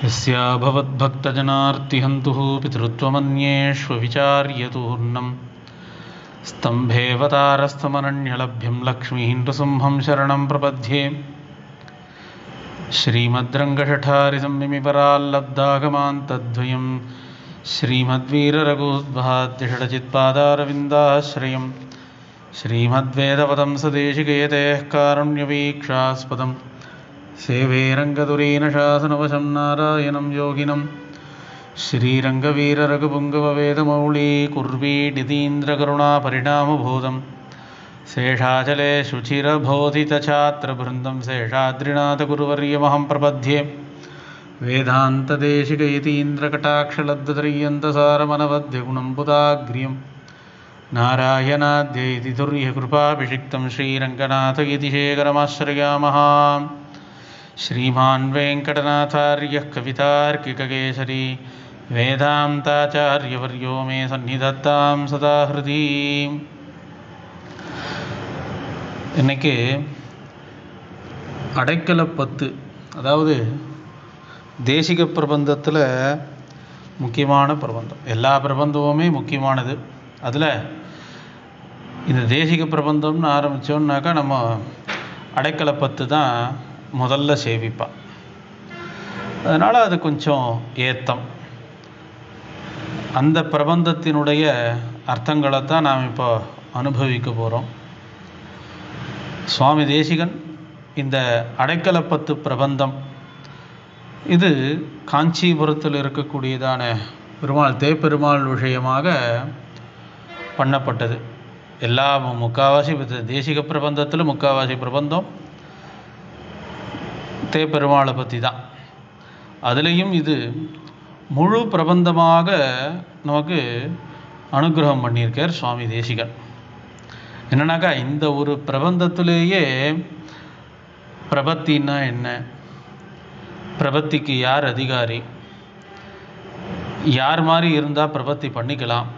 यस्या भवद्भक्तजनार्तिहन्तुः पितृत्वमन्येष्वविचार्यतूर्णं स्तम्भेऽवतारस्तमनन्यलभ्यं लक्ष्मीं नृसिंहं शरणं प्रपद्ये। श्रीमद्रङ्गषठारिसंमिमिपराल्लब्धागमान्तद्वयं श्रीमद्वीररघुद्भाद्यषडचित्पादारविन्दाश्रयं श्रीमद्वेदपदं सदेशिकेतेः कारुण्यवीक्षास्पदं सेवे रङ्गधुरीनशासनवशं नारायणं योगिनं श्रीरङ्गवीररघुपुङ्गववेदमौळी कुर्वीडितीन्द्रकरुणापरिणामबोधं शेषाचले शुचिरबोधितछात्रवृन्दं शेषाद्रिनाथगुरुवर्यमहं प्रपद्ये। वेदान्तदेशिकयतीन्द्रकटाक्षलब्धपर्यन्तसारमनवद्यगुणं बुधाग्र्यं नारायणाद्य तुर्यकृपाभिषिक्तं श्रीरङ्गनाथयतिशेखरमाश्रयामः। श्रीमान् वेङ्कटनाथार्यः कवितार्किककेसरी वेदान्ताचार्यवर्यो मे सन्निधत्तां सदा हृदि। இன்னைக்கு அடைக்கலப்பத்து, அதாவது தேசிக பிரபந்தத்தில் முக்கியமான பிரபந்தம். எல்லா பிரபந்தமுமே முக்கியமானது. அதில் இந்த தேசிக பிரபந்தம்னு ஆரம்பித்தோம்னாக்கா நம்ம அடைக்கலப்பத்து தான் முதல்ல சேவிப்பான். அதனால் அது கொஞ்சம் ஏத்தம். அந்த பிரபந்தத்தினுடைய அர்த்தங்களை தான் நாம் இப்போ அனுபவிக்க போகிறோம். சுவாமி தேசிகன் இந்த அடைக்கலப்பத்து பிரபந்தம் இது காஞ்சிபுரத்தில் இருக்கக்கூடியதான பெருமாள் தேப்பெருமாள் விஷயமாக பண்ணப்பட்டது. எல்லா முக்காவாசி தேசிக பிரபந்தத்தில் முக்காவாசி பிரபந்தம் தேப்பெருமாளை பற்றி தான். அதுலேயும் இது முழு பிரபந்தமாக நமக்கு அனுகிரகம் பண்ணியிருக்கார் சுவாமி தேசிகன். என்னன்னாக்கா, இந்த ஒரு பிரபந்தத்திலேயே பிரபத்தின்னா என்ன, பிரபத்திக்கு யார் அதிகாரி, யார் மாதிரி இருந்தால் பிரபத்தி பண்ணிக்கலாம்,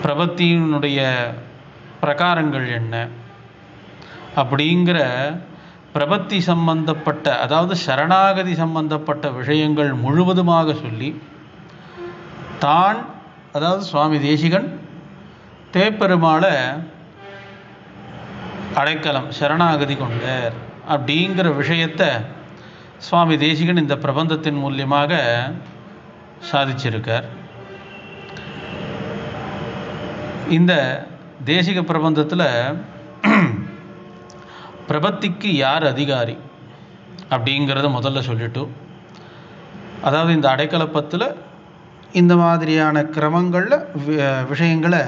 பிரபத்தியினுடைய பிரகாரங்கள் என்ன அப்படிங்கிற பிரபத்தி சம்பந்தப்பட்ட, அதாவது சரணாகதி சம்பந்தப்பட்ட விஷயங்கள் முழுவதுமாக சொல்லி தான், அதாவது சுவாமி தேசிகன் தேப்பெருமாளை அடைக்கலம் சரணாகதி கொண்டார் அப்படிங்கிற விஷயத்தை சுவாமி தேசிகன் இந்த பிரபந்தத்தின் மூலியமாக சாதிச்சிருக்கார். இந்த தேசிக பிரபந்தத்தில் பிரபத்திக்கு யார் அதிகாரி அப்படிங்கிறத முதல்ல சொல்லிட்டு, அதாவது இந்த அடைக்கலப்பத்தில் இந்த மாதிரியான கிரமங்களில் விஷயங்களை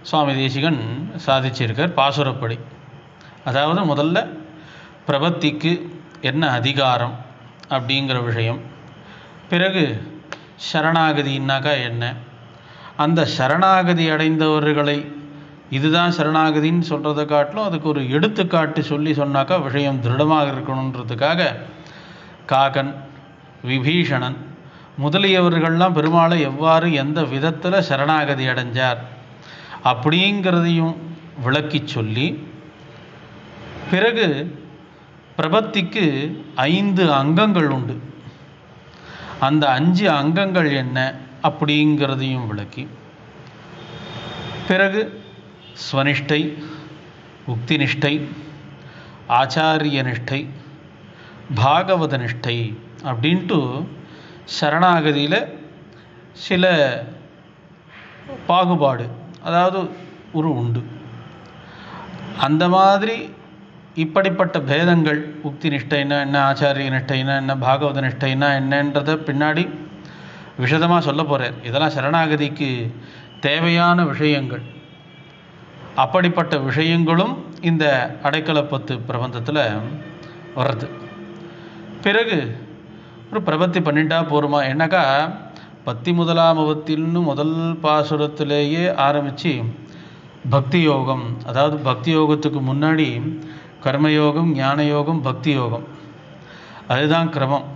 சுவாமி தேசிகன் சாதிச்சிருக்கார் பாசுரப்படி. அதாவது முதல்ல பிரபத்திக்கு என்ன அதிகாரம் அப்படிங்கிற விஷயம், பிறகு சரணாகதின்னாக்கா என்ன, அந்த சரணாகதி அடைந்தவர்களை இதுதான் சரணாகதின்னு சொல்கிறத காட்டிலும் அதுக்கு ஒரு எடுத்துக்காட்டு சொல்லி சொன்னாக்கா விஷயம் திருடமாக இருக்கணுன்றதுக்காக காகன், விபீஷணன் முதலியவர்கள்லாம் பெருமாளை எவ்வாறு எந்த விதத்தில் சரணாகதி அடைஞ்சார் அப்படிங்கிறதையும் விளக்கி சொல்லி, பிறகு பிரபத்திக்கு 5 அங்கங்கள் உண்டு, அந்த 5 அங்கங்கள் என்ன அப்படிங்கிறதையும் விளக்கி, பிறகு ஸ்வனிஷ்டை, உக்தி நிஷ்டை, ஆச்சாரிய நிஷ்டை, பாகவத நிஷ்டை அப்படின்ட்டு சரணாகதியில் சில பாகுபாடு, அதாவது ஒரு உண்டு. அந்த மாதிரி இப்படிப்பட்ட பேதங்கள், உக்தி நிஷ்டைனா என்ன, ஆச்சாரிய நிஷ்டைனா என்ன, பாகவத நிஷ்டைனா என்னன்றதை பின்னாடி விஷதமாக சொல்ல போகிறார். இதெல்லாம் சரணாகதிக்கு தேவையான விஷயங்கள். அப்படிப்பட்ட விஷயங்களும் இந்த அடைக்கலப்பத்து பிரபந்தத்தில் வர்றது. பிறகு ஒரு பிரபத்தி பண்ணிட்டா போருமா, என்னக்கா பத்தி முதலாமவத்தில்னு முதல் பாசுரத்திலேயே ஆரம்பித்து பக்தி யோகம், அதாவது பக்தி யோகத்துக்கு முன்னாடி கர்மயோகம், ஞான யோகம், பக்தி யோகம், அதுதான் கிரமம்.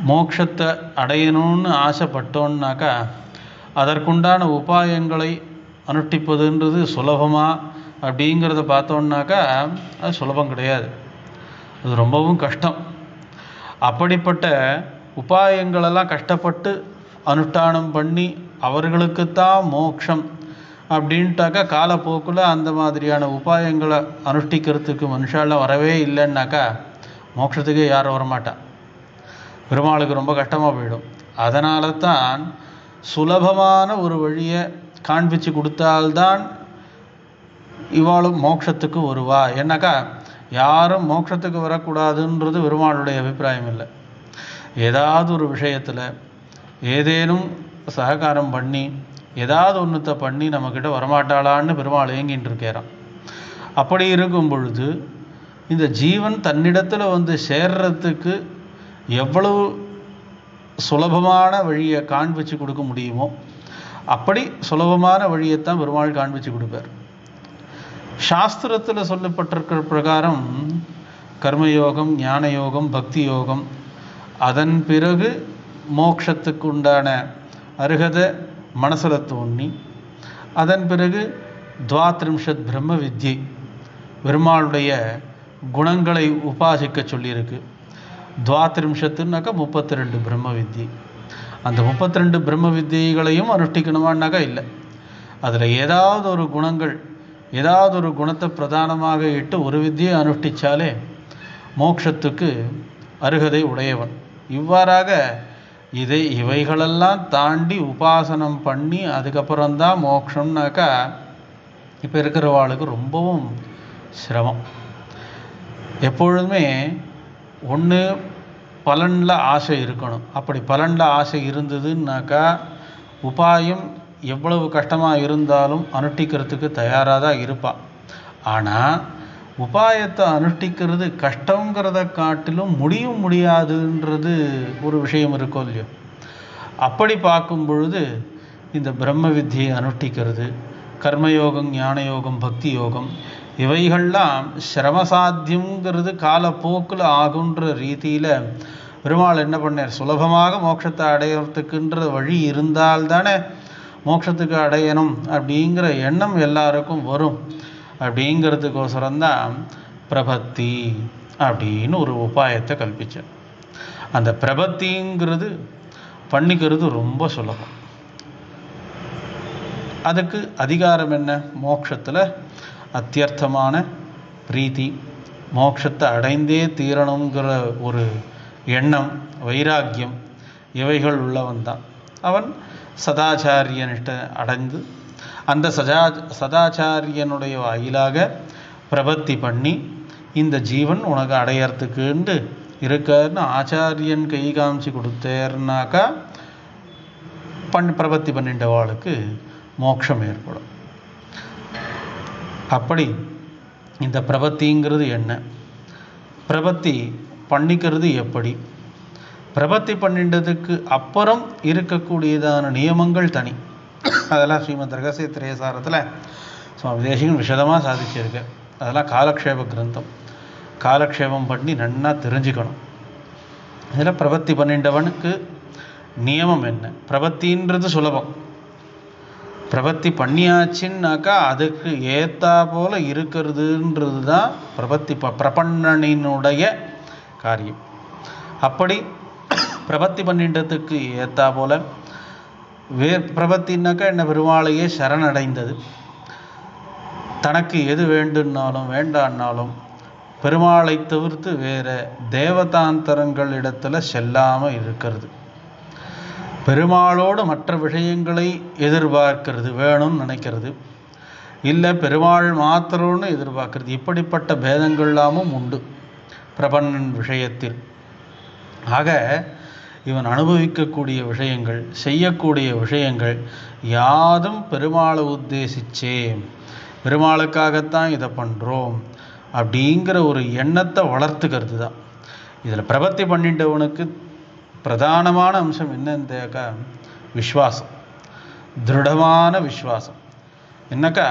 மோட்சத்தை அடையணும்னு ஆசைப்பட்டோன்னாக்கா அதற்குண்டான உபாயங்களை அனுஷ்டிப்பதுன்றது சுலபமா அப்படிங்கிறத பார்த்தோன்னாக்கா அது சுலபம் கிடையாது, அது ரொம்பவும் கஷ்டம். அப்படிப்பட்ட உபாயங்களெல்லாம் கஷ்டப்பட்டு அனுஷ்டானம் பண்ணி அவர்களுக்குத்தான் மோட்சம் அப்படின்ட்டாக்கா காலப்போக்கில் அந்த மாதிரியான உபாயங்களை அனுஷ்டிக்கிறதுக்கு மனுஷாலாம் வரவே இல்லைன்னாக்கா மோட்சத்துக்கே யாரும் வரமாட்டா. பெருமாளுக்கு ரொம்ப கஷ்டமாக போயிடும். அதனால தான் சுலபமான ஒரு வழியை காண்பிச்சு கொடுத்தால்தான் இவாளும் மோட்சத்துக்கு வருவா. ஏன்னாக்கா யாரும் மோட்சத்துக்கு வரக்கூடாதுன்றது பெருமாளுடைய அபிப்பிராயம் இல்லை. ஏதாவது ஒரு விஷயத்தில் ஏதேனும் சககாரம் பண்ணி ஏதாவது ஒன்றுத்தை பண்ணி நம்மக்கிட்ட வரமாட்டாளான்னு பெருமாள் ஏங்கின்னு இருக்கிறான். அப்படி இருக்கும் பொழுது இந்த ஜீவன் தன்னிடத்தில் வந்து சேர்றதுக்கு எவ்வளவு சுலபமான வழியை காண்பிச்சு கொடுக்க முடியுமோ அப்படி சுலபமான வழியைத்தான் பெருமாள் காண்பிச்சு கொடுப்பார். சாஸ்திரத்தில் சொல்லப்பட்டிருக்கிற பிரகாரம் கர்மயோகம், ஞான யோகம், பக்தி யோகம், அதன் பிறகு மோட்சத்துக்கு உண்டான அருகதை மனசில் தோன்றி அதன் பிறகு 32 பிரம்ம வித்யை பெருமாளுடைய குணங்களை உபாசிக்க சொல்லியிருக்கு. 32னாக்கா 32 பிரம்ம வித்யை. அந்த 32 பிரம்ம வித்தியைகளையும் அனுஷ்டிக்கணுமான்னாக்கா இல்லை. அதில் ஏதாவது ஒரு குணங்கள், ஏதாவது ஒரு குணத்தை பிரதானமாக இட்டு ஒரு வித்தியை அனுஷ்டித்தாலே மோட்சத்துக்கு அருகதை உடையவன். இவ்வாறாக இவைகளெல்லாம் தாண்டி உபாசனம் பண்ணி அதுக்கப்புறம்தான் மோட்சம்னாக்கா இப்போ இருக்கிறவாளுக்கு ரொம்பவும் சிரமம். எப்பொழுதுமே ஒன்று பலனில் ஆசை இருக்கணும். அப்படி பலனில் ஆசை இருந்ததுன்னாக்கா உபாயம் எவ்வளவு கஷ்டமாக இருந்தாலும் அனுஷ்டிக்கிறதுக்கு தயாராக தான் இருப்பாள். ஆனால் உபாயத்தை அனுஷ்டிக்கிறது கஷ்டங்கிறத காட்டிலும் முடியாதுன்றது ஒரு விஷயம் இருக்கும் இல்லையோ. அப்படி பார்க்கும் பொழுது இந்த பிரம்ம வித்தியை அனுஷ்டிக்கிறது, கர்மயோகம், ஞான யோகம், பக்தி யோகம், இவைகள்லாம் சிரமசாத்தியங்கிறது காலப்போக்கில் ஆகுன்ற ரீதியில் பெருமாள் என்ன பண்ணார், சுலபமாக மோட்சத்தை அடையிறதுக்குன்ற வழி இருந்தால்தானே மோட்சத்துக்கு அடையணும் அப்படிங்கிற எண்ணம் எல்லாருக்கும் வரும். அப்படிங்கிறதுக்கோசரம்தான் பிரபத்தி அப்படின்னு ஒரு உபாயத்தை கல்பிச்சார். அந்த பிரபத்திங்கிறது பண்ணிக்கிறது ரொம்ப சுலபம். அதுக்கு அதிகாரம் என்ன, மோட்சத்தில் அத்தியர்த்தமான பிரீத்தி, மோட்சத்தை அடைந்தே தீரணுங்கிற ஒரு எண்ணம், வைராக்கியம், இவைகள் உள்ளவன் தான் அவன் சதாச்சாரிய நிஷ்டை அடைந்து அந்த சதாச்சாரியனுடைய வாயிலாக பிரபத்தி பண்ணி இந்த ஜீவன் உனக்கு அடையறதுக்குண்டு இருக்காருன்னு ஆச்சாரியன் கை காமிச்சு கொடுத்தேர்னாக்கா பிரபத்தி பண்ணிட்டவாளுக்கு மோட்சம் ஏற்படும். அப்படி இந்த பிரபத்திங்கிறது என்ன, பிரபத்தி பண்ணிக்கிறது எப்படி, பிரபத்தி பண்ணிட்டதுக்கு அப்புறம் இருக்கக்கூடியதான நியமங்கள் தனி. அதெல்லாம் ஸ்ரீமத் ரகசிய திரேசாரத்தில் சுவாமி தேசிகன் விஷதமாக சாதிச்சிருக்கு. அதெல்லாம் காலக்ஷேப கிரந்தம். காலக்ஷேபம் பண்ணி நன்னா தெரிஞ்சுக்கணும். இதில் பிரபத்தி பண்ணிட்டவனுக்கு நியமம் என்ன, பிரபத்தின்றது சுலபம். பிரபத்தி பண்ணியாச்சுன்னாக்கா அதுக்கு ஏற்றா போல் இருக்கிறதுன்றது தான் பிரபத்தி பிரபன்னனினுடைய காரியம். அப்படி பிரபத்தி பண்ணிட்டதுக்கு ஏற்றா போல் பிரபத்தின்னாக்கா என்ன, பெருமாளையே சரணடைந்தது. தனக்கு எது வேண்டுன்னாலும் வேண்டான்னாலும் பெருமாளை தவிர்த்து வேறு தேவதாந்தரங்கள் இடத்துல செல்லாமல் இருக்கிறது. பெருமாளோடு மற்ற விஷயங்களை எதிர்பார்க்கிறது, வேணும்னு நினைக்கிறது, இல்லை பெருமாள் மாத்திரம்னு எதிர்பார்க்கிறது. இப்படிப்பட்ட பேதங்கள்லாமும் உண்டு பிரபன்னன் விஷயத்தில். ஆக இவன் அனுபவிக்கக்கூடிய விஷயங்கள், செய்யக்கூடிய விஷயங்கள் யாதும் பெருமாளை உத்தேசிச்சே, பெருமாளுக்காகத்தான் இதை பண்ணுறோம் அப்படிங்கிற ஒரு எண்ணத்தை வளர்த்துக்கிறது தான். இதில் பிரபத்தி பண்ணிட்டவனுக்கு பிரதானமான அம்சம் என்னன்னாக்கா விஸ்வாசம், திருடமான விஸ்வாசம். என்னக்கா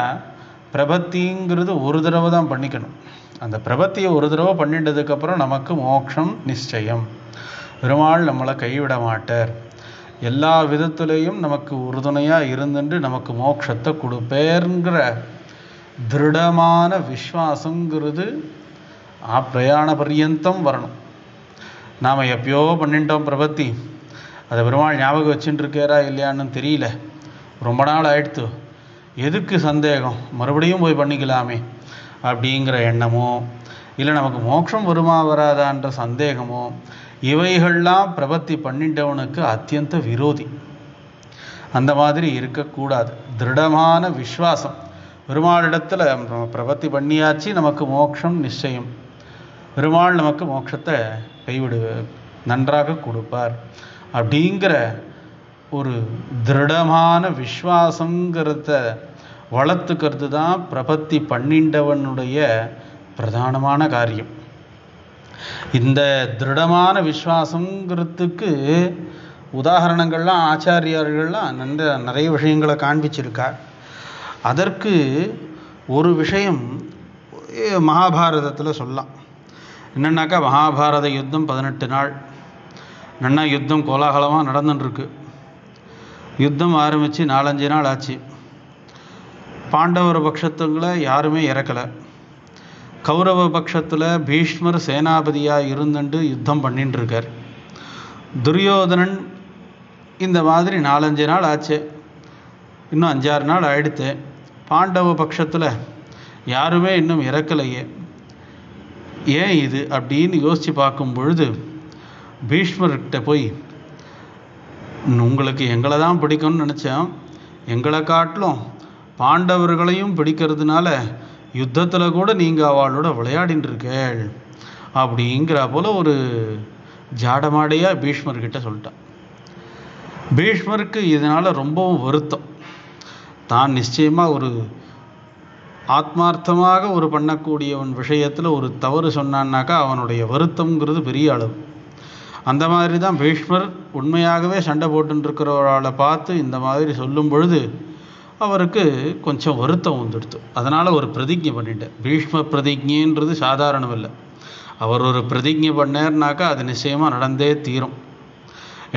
பிரபத்திங்கிறது ஒரு தடவை தான் பண்ணிக்கணும். அந்த பிரபத்தியை ஒரு தடவை பண்ணிட்டதுக்கப்புறம் நமக்கு மோட்சம் நிச்சயம். பெருமாள் நம்மளை கைவிட மாட்டார், எல்லா விதத்துலேயும் நமக்கு உறுதுணையாக இருந்துட்டு நமக்கு மோட்சத்தை கொடுப்பேருங்கிற திருடமான விஸ்வாசங்கிறது பிரயாண பர்யந்தம் வரணும். நாம் எப்பயோ பண்ணிட்டோம் பிரபத்தி, அதை பெருமாள் ஞாபகம் வச்சுட்டு இருக்காரா இல்லையான்னு தெரியல, ரொம்ப நாள் ஆயிடுத்து, எதுக்கு சந்தேகம், மறுபடியும் போய் பண்ணிக்கலாமே அப்படிங்கிற எண்ணமோ, இல்லை நமக்கு மோட்சம் வருமா வராதான்ற சந்தேகமோ, இவைகள்லாம் பிரபத்தி பண்ணிட்டவனுக்கு அத்தியந்த விரோதி. அந்த மாதிரி இருக்கக்கூடாது. திருடமான விஸ்வாசம், பெருமாளிடத்தில் பிரபத்தி பண்ணியாச்சு, நமக்கு மோட்சம் நிச்சயம், பெருமாள் நமக்கு மோட்சத்தை நன்றாக கொடுப்பார் அப்படிங்கிற ஒரு திருடமான விஸ்வாசங்கிறத வளர்த்துக்கிறது தான் பிரபத்தி பண்ணிண்டவனுடைய பிரதானமான காரியம். இந்த திருடமான விஸ்வாசங்கிறதுக்கு உதாரணங்கள்லாம் ஆச்சாரியார்கள்லாம் நிறைய விஷயங்களை காண்பிச்சிருக்கார். அதற்கு ஒரு விஷயம் மகாபாரதத்தில் சொல்லலாம். என்னன்னாக்கா, மகாபாரத யுத்தம் 18 நாள் நன்னா யுத்தம் கோலாகலமாக நடந்துட்டுருக்கு. யுத்தம் ஆரம்பித்து 4-5 நாள் ஆச்சு. பாண்டவர் பட்சத்துங்களை யாருமே இறக்கலை. கௌரவ பட்சத்தில் பீஷ்மர் சேனாபதியாக இருந்துட்டு யுத்தம் பண்ணிட்டுருக்கார். துரியோதனன் இந்த மாதிரி 4-5 நாள் ஆச்சு, இன்னும் 5-6 நாள் ஆயிடுத்து. பாண்டவ பட்சத்தில் யாருமே இன்னும் இறக்கலையே, ஏன் இது அப்படின்னு யோசித்து பார்க்கும் பொழுது பீஷ்மர்கிட்ட போய், உங்களுக்கு எங்களை தான் பிடிக்கும்னு நினச்சேன், எங்களை காட்டிலும் பாண்டவர்களையும் பிடிக்கிறதுனால யுத்தத்தில் கூட நீங்கள் அவளோட விளையாடின்னு இருக்கேள் அப்படிங்கிற போல் ஒரு ஜாடமாடையாக பீஷ்மர்கிட்ட சொல்லிட்டான். பீஷ்மருக்கு இதனால் ரொம்பவும் வருத்தம். தான் நிச்சயமாக ஒரு ஆத்மார்த்தமாக ஒரு பண்ணக்கூடியவன் விஷயத்தில் ஒரு தவறு சொன்னான்னாக்கா அவனுடைய வருத்தங்கிறது பெரிய அளவு. அந்த மாதிரி தான் பீஷ்மர் உண்மையாகவே சண்டை போட்டுருக்கிறவரால் பார்த்து இந்த மாதிரி சொல்லும் பொழுது அவருக்கு கொஞ்சம் வருத்தம் வந்துடுத்து. அதனால் ஒரு பிரதிஜை பண்ணிட்டார். பீஷ்ம பிரதிஜைன்றது சாதாரணம் இல்லை. அவர் ஒரு பிரதிஜை பண்ணார்னாக்கா அது நிச்சயமாக நடந்தே தீரும்.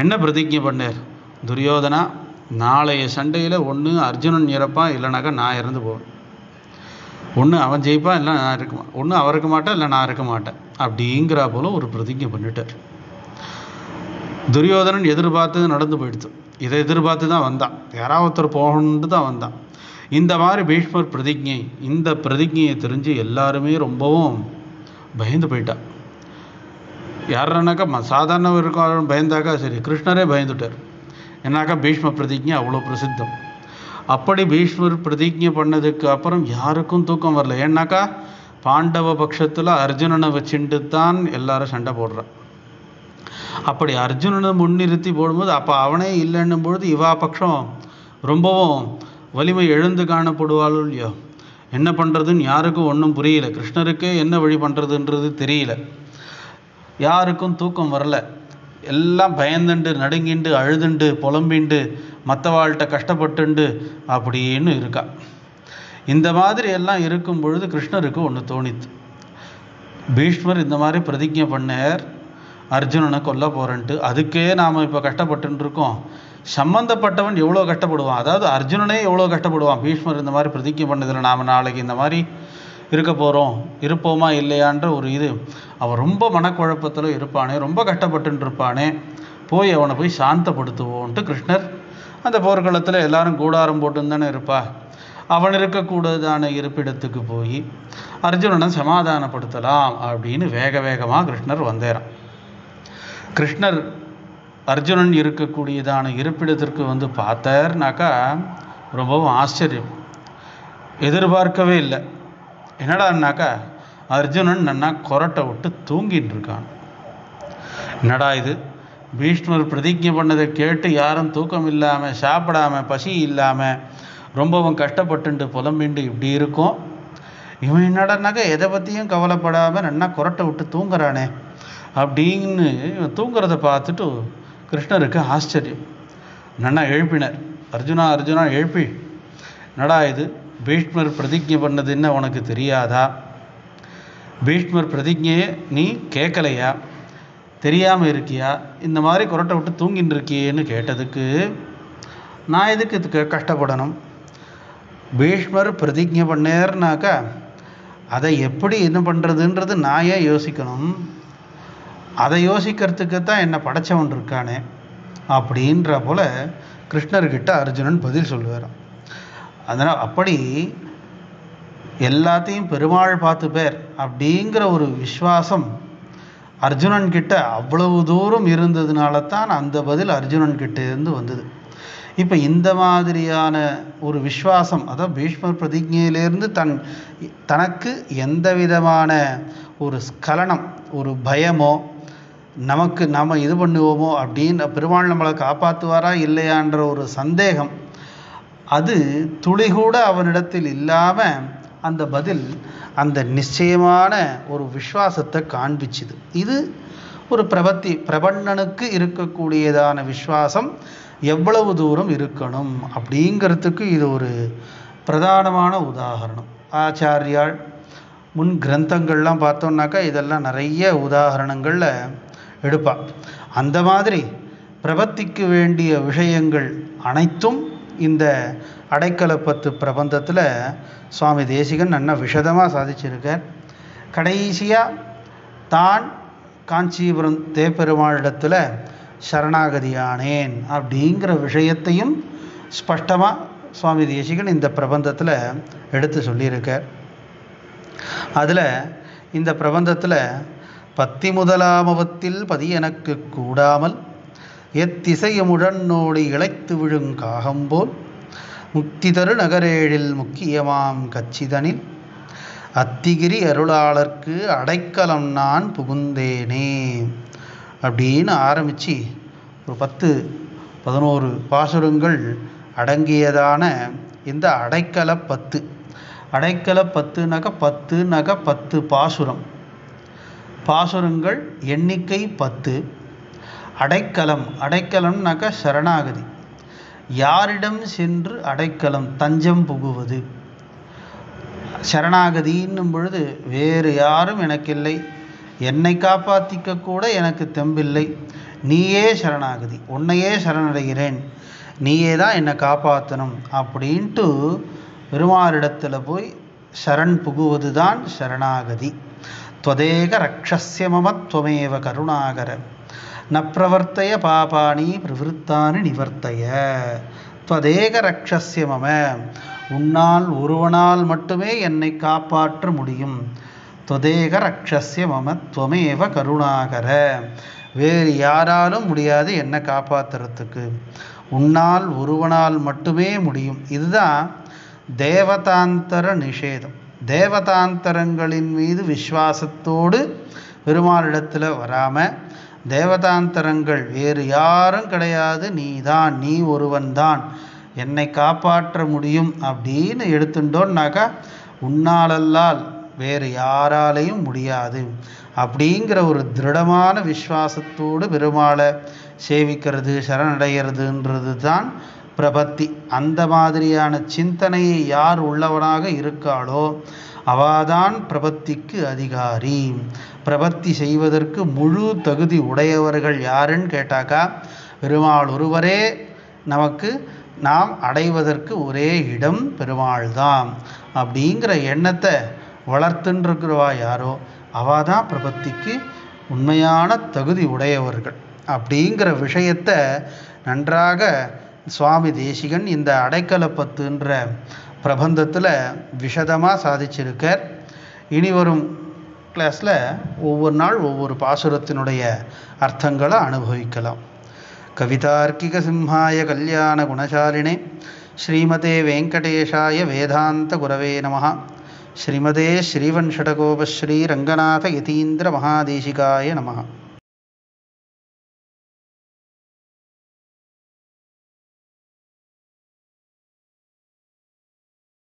என்ன பிரதிஜை பண்ணார்? துரியோதனா, நாளைய சண்டையில் ஒன்று அர்ஜுனன் இறப்பான், இல்லைனாக்கா நான் இறந்து போவேன். ஒன்று அவன் ஜெயிப்பான், இல்லை நான் இருக்க மாட்டேன். ஒன்று அவர் இருக்க மாட்டேன், இல்லை நான் இருக்க மாட்டேன் அப்படிங்கிற போல ஒரு பிரதிஜை பண்ணிட்டார். துரியோதனன் எதிர்பார்த்தது நடந்து போயிடுச்சு. இதை எதிர்பார்த்து தான் வந்தான், யாராவது ஒருத்தர் போகணுன்ட்டு தான் வந்தான். இந்த மாதிரி பீஷ்மர் பிரதிஜை, இந்த பிரதிஜையை தெரிஞ்சு எல்லாருமே ரொம்பவும் பயந்து போயிட்டான். யாருன்னாக்கா சாதாரண இருக்கும் பயந்தாக்கா சரி, கிருஷ்ணரே பயந்துட்டார். ஏன்னாக்கா பீஷ்ம பிரதிஜை அவ்வளோ பிரசித்தம். அப்படி பீஷ்மர் பிரதிஜை பண்ணதுக்கு அப்புறம் யாருக்கும் தூக்கம் வரல. ஏன்னாக்கா பாண்டவ பட்சத்தில் அர்ஜுனனை வச்சுட்டு தான் எல்லாரும் சண்டை போடுறான். அப்படி அர்ஜுனனை முன்னிறுத்தி போடும்போது அப்போ அவனே இல்லைன்னும் பொழுது இவா பட்சம் ரொம்பவும் வலிமை எழுந்து காணப்படுவாளோ இல்லையோ, என்ன பண்ணுறதுன்னு யாருக்கும் ஒன்றும் புரியல. கிருஷ்ணருக்கே என்ன வழி பண்ணுறதுன்றது தெரியல. யாருக்கும் தூக்கம் வரல. எல்லாம் பயந்துண்டு நடுங்கிண்டு அழுதுண்டு புலம்பிண்டு மற்றவாள்கிட்ட கஷ்டப்பட்டுண்டு அப்படின்னு இருக்கா. இந்த மாதிரி எல்லாம் இருக்கும் பொழுது கிருஷ்ணருக்கு ஒன்று தோணித்து. பீஷ்மர் இந்த மாதிரி பிரதிஜை பண்ணார், அர்ஜுனனை கொல்ல போகிறேன்ட்டு. அதுக்கே நாம் இப்போ கஷ்டப்பட்டுருக்கோம். சம்பந்தப்பட்டவன் எவ்வளோ கஷ்டப்படுவான், அதாவது அர்ஜுனனே எவ்வளோ கஷ்டப்படுவான். பீஷ்மர் இந்த மாதிரி பிரதிஜை பண்ணதில் நாம் நாளைக்கு இந்த மாதிரி இருக்க போகிறோம், இருப்போமா இல்லையான்ற ஒரு இது, அவன் ரொம்ப மனக்குழப்பத்தில் இருப்பானே, ரொம்ப கஷ்டப்பட்டு இருப்பானே, போய் அவனை போய் சாந்தப்படுத்துவோன்ட்டு கிருஷ்ணர் அந்த போர்க்களத்தில் எல்லாரும் கூடாரம் போட்டுன்னு தானே இருப்பா, அவன் இருக்கக்கூடாதான இருப்பிடத்துக்கு போய் அர்ஜுனனை சமாதானப்படுத்தலாம் அப்படின்னு வேக வேகமாக கிருஷ்ணர் வந்தேறான். கிருஷ்ணர் அர்ஜுனன் இருக்கக்கூடியதான இருப்பிடத்திற்கு வந்து பார்த்தார்னாக்கா ரொம்பவும் ஆச்சரியம். எதிர்பார்க்கவே இல்லை. என்னடான்னாக்கா அர்ஜுனன் நன்னா கொரட்டை விட்டு தூங்கின்னு இருக்கான். என்னடா இது, பீஷ்மர் பிரதிஜை பண்ணதை கேட்டு யாரும் தூக்கம் இல்லாமல் சாப்பிடாமல் பசி இல்லாமல் ரொம்பவும் கஷ்டப்பட்டு புலம்பிண்டு இப்படி இருக்கும். இவன் என்னடான்னாக்கா எதை பற்றியும் கவலைப்படாமல் நன்னா கொரட்டை விட்டு தூங்குறானே அப்படின்னு தூங்குறதை பார்த்துட்டு கிருஷ்ணருக்கு ஆச்சரியம். நன்னா எழுப்பினார். அர்ஜுனா அர்ஜுனா எழுப்பி, என்னடா இது, பீஷ்மர் பிரதிஜை பண்ணது என்ன உனக்கு தெரியாதா? பீஷ்மர் பிரதிஜையை நீ கேட்கலையா, தெரியாமல் இருக்கியா, இந்த மாதிரி கொரட்டை விட்டு தூங்கின்னு இருக்கியேன்னு கேட்டதுக்கு, நான் எதுக்கு இதுக்கு கஷ்டப்படணும்? பீஷ்மர் பிரதிஜை பண்ணேர்னாக்கா அதை எப்படி என்ன பண்ணுறதுன்றது நான் ஏன் யோசிக்கணும்? அதை யோசிக்கிறதுக்கு தான் என்னை படைச்சவன் இருக்கானே அப்படின்ற போல கிருஷ்ணர்கிட்ட அர்ஜுனன் பதில் சொல்லுவாராம். அதனால் அப்படி எல்லாத்தையும் பெருமாள் பார்த்து பேர் அப்படிங்கிற ஒரு விஸ்வாசம் அர்ஜுனன் கிட்ட அவ்வளவு தூரம் இருந்ததுனால தான் அந்த பதில் அர்ஜுனன் கிட்ட இருந்து வந்தது. இப்போ இந்த மாதிரியான ஒரு விஸ்வாசம், அதாவது பீஷ்மர் பிரதிஜையிலேருந்து தனக்கு எந்த விதமான ஒரு ஸ்கலனம், ஒரு பயமோ, நமக்கு நாம் இது பண்ணுவோமோ அப்படின்னு பெருமாள் நம்மளை காப்பாற்றுவாரா இல்லையான்ற ஒரு சந்தேகம், அது துளிகூட அவனிடத்தில் இல்லாமல் அந்த பதில் அந்த நிச்சயமான ஒரு விஸ்வாசத்தை காண்பிச்சுது. இது ஒரு பிரபன்னனுக்கு இருக்கக்கூடியதான விஸ்வாசம் எவ்வளவு தூரம் இருக்கணும் அப்படிங்கிறதுக்கு இது ஒரு பிரதானமான உதாரணம். ஆச்சாரியால் முன் கிரந்தங்கள்லாம் பார்த்தோம்னாக்கா இதெல்லாம் நிறைய உதாரணங்களில் எடுப்பாள். அந்த மாதிரி பிரபத்திக்கு வேண்டிய விஷயங்கள் அனைத்தும் இந்த அடைக்கலப்பத்து பிரபந்தத்தில் சுவாமி தேசிகன் நல்லா விஷதமாக சாதிச்சிருக்கார். கடைசியாக தான் காஞ்சிபுரம் தேப்பெருமாளிடத்தில் சரணாகதியானேன் அப்படிங்கிற விஷயத்தையும் ஸ்பஷ்டமாக சுவாமி தேசிகன் இந்த பிரபந்தத்தில் எடுத்து சொல்லியிருக்கார். அதில் இந்த பிரபந்தத்தில் பத்தி முதலாமவத்தில் பதி எனக்கு கூடாமல் எத்திசையமுடன்னோடி இழைத்து விழுங் காகம்போல் முக்தி தரு நகரேழில் முக்கியமாம் கச்சிதனில் அத்திகிரி அருளாளர்க்கு அடைக்கலம் நான் புகுந்தேனே அப்படின்னு ஆரம்பித்து ஒரு 10-11 பாசுரங்கள் அடங்கியதான இந்த அடைக்கலப்பத்து. அடைக்கலப்பத்துனாக்க 10 பாசுரம், பாசுரங்கள் எண்ணிக்கை 10. அடைக்கலம்னாக்கா சரணாகதி, யாரிடம் சென்று அடைக்கலம் தஞ்சம் புகுவது. சரணாகதின்னும் பொழுது வேறு யாரும் எனக்கில்லை, என்னை காப்பாற்றிக்க கூட எனக்கு தெம்பில்லை, நீயே சரணாகதி, உன்னையே சரணடைகிறேன், நீயே தான் என்னை காப்பாற்றணும் அப்படின்ட்டு பெருமாளிடத்தில் போய் சரண் புகுவது தான் சரணாகதி. त्वदेक रक्षस्य मम त्वमेव करुणाकर न प्रवर्तय पापानि प्रवृत्तानि निवर्तय. त्वदेक रक्षस्य मम, உன்னால் ஒருவனால் மட்டுமே என்னை காப்பாற்ற முடியும். त्वदेक रक्षस्य मम त्वमेव करुणाकर, வேறு யாராலும் முடியாது என்னை காப்பாற்றுறதுக்கு, உன்னால் ஒருவனால் மட்டுமே முடியும். இதுதான் தேவதாந்தர நிஷேதம். தேவதாந்தரங்களின் மீது விஸ்வாசத்தோடு பெருமாளிடத்தில் வராமல், தேவதாந்தரங்கள் வேறு யாரும் கிடையாது, நீதான், நீ ஒருவன்தான் என்னை காப்பாற்ற முடியும் அப்படின்னு எடுத்துட்டோன்னாக்கா உன்னாலல்லால் வேறு யாராலையும் முடியாது அப்படிங்கிற ஒரு திருடமான விஸ்வாசத்தோடு பெருமாளை சேவிக்கிறது, சரணடைகிறதுன்றது தான் பிரபத்தி. அந்த மாதிரியான சிந்தனையை யார் உள்ளவனாக இருக்காளோ அவாதான் பிரபத்திக்கு அதிகாரி. பிரபத்தி செய்வதற்கு முழு தகுதி உடையவர்கள் யாருன்னு கேட்டாக்கா பெருமாள் ஒருவரே நமக்கு நாம் அடைவதற்கு ஒரே இடம் பெருமாள் தான் அப்படிங்கிற எண்ணத்தை வளர்த்துன்றிருக்கிறவா யாரோ அவாதான் பிரபத்திக்கு உண்மையான தகுதி உடையவர்கள் அப்படிங்கிற விஷயத்தை நன்றாக சுவாமி தேசிகன் இந்த அடைக்கலப்பத்துன்ற பிரபந்தத்தில் விஷதமாக சாதிச்சிருக்கார். இனி வரும் கிளாஸில் ஒவ்வொரு நாள் ஒவ்வொரு பாசுரத்தினுடைய அர்த்தங்களை அனுபவிக்கலாம். கவிதார்க்கிக சிம்ஹாய கல்யாண குணசாலினே ஸ்ரீமதே வெங்கடேஷாய வேதாந்த குரவே நமஹ. ஸ்ரீமதே ஸ்ரீவன்ஷடகோபஸ்ரீ ரங்கநாத யதீந்திர மகாதேசிகாய நமஹ.